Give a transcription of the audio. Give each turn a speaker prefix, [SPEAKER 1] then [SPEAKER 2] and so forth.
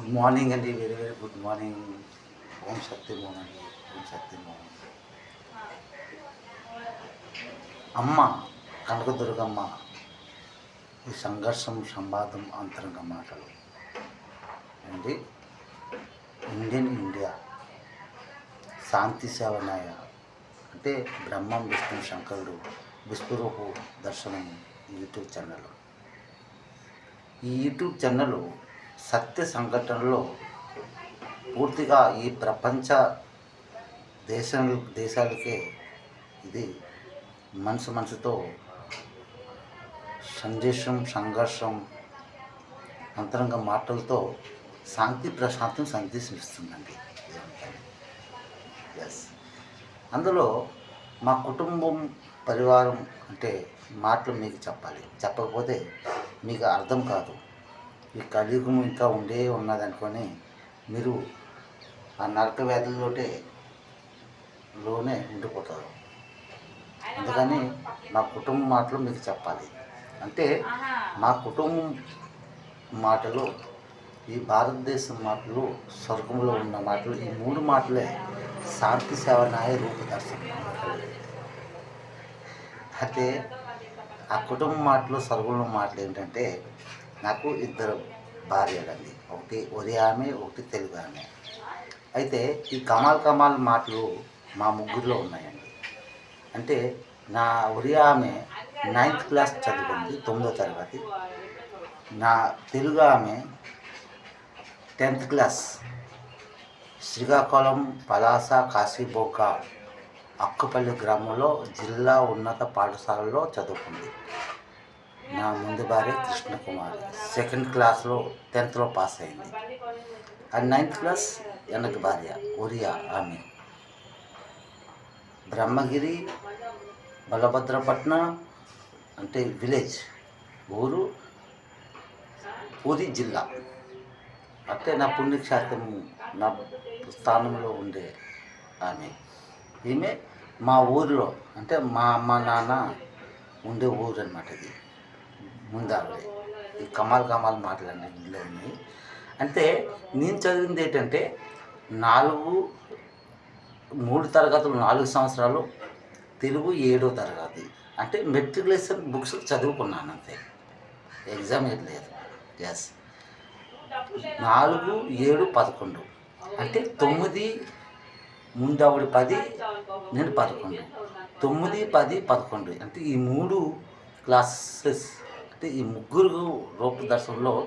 [SPEAKER 1] Good morning అండి. Very very good morning. Om Shakti Mohan అండి. ఓం శక్తి మోహన్. అమ్మ కనకదుర్గమ్మ ఈ సంఘర్షం సంవాదం అంతరంగ మాటలు అండి. ఇండియా శాంతి సేవనాయ అంటే బ్రహ్మం విష్ణు శంకరుడు విశ్వరూపు దర్శనం యూట్యూబ్ ఛానల్. ఈ యూట్యూబ్ ఛానల్ సత్య సంఘటనలో పూర్తిగా ఈ ప్రపంచ దేశాలకే ఇది మనసుతో సందేశం సంఘర్షం అంతరంగ మాటలతో శాంతి ప్రశాంతం సందేశం ఇస్తుందండి. ఎస్, అందులో మా కుటుంబం పరివారం అంటే మాటలు మీకు చెప్పాలి. చెప్పకపోతే మీకు అర్థం కాదు. ఈ కలియుగం ఇంకా ఉన్నదనుకొని మీరు ఆ నరక వ్యాధుల్లోనే ఉండిపోతారు. అందుకని మా కుటుంబం మాటలు మీకు చెప్పాలి. అంటే మా కుటుంబం మాటలు ఈ భారతదేశం మాటలు స్వర్గంలో ఉన్న మాటలు ఈ 3 మాటలే శాంతి సేవనాయ రూపదర్శనం. అయితే ఆ కుటుంబ మాటలు స్వర్గంలో మాటలు ఏంటంటే, నాకు 2 భార్యలండి. ఒకటి ఒరియా ఆమె, ఒకటి తెలుగు ఆమె. అయితే ఈ కమాల్ మాటలు మా ముగ్గురులో ఉన్నాయండి. అంటే నా ఒరియా ఆమె 9th క్లాస్ చదువుకుంది, 9వ తరగతి. నా తెలుగు ఆమె 10th క్లాస్ శ్రీకాకుళం పలాస కాశీబోక అక్కుపల్లి గ్రామంలో జిల్లా ఉన్నత పాఠశాలలో చదువుకుంది. నా ముందు భార్య కృష్ణకుమారి 2nd క్లాస్లో 10th పాస్ అయింది. ఆ 9th క్లాస్ వెనక భార్య ఒరియా ఆమె బ్రహ్మగిరి బలభద్రపట్నం అంటే విలేజ్ ఊరు పూరి జిల్లా. అంటే నా పుణ్యక్షేత్రం నా స్థానంలో ఉండే ఆమె. ఈమె మా ఊరిలో అంటే మా అమ్మ నాన్న ఉండే ఊరు అనమాట. ఇది ముందావిడే ఈ కమాల్ మాటలండి ఇంట్లో ఉన్నాయి. అంటే నేను చదివింది ఏంటంటే 3 తరగతులు 4 సంవత్సరాలు, తెలుగు 7వ తరగతి. అంటే మెట్రికులేషన్ బుక్స్ చదువుకున్నాను అంతే, ఎగ్జామ్ ఏది లేదు. ఎస్, 4, 7, 11 అంటే 9 ముందు ఆవిడ 10, నేను 11. 9, 10, 11 అంటే ఈ 3 క్లాసెస్ అంటే ఈ ముగ్గురు రూపదర్శనంలో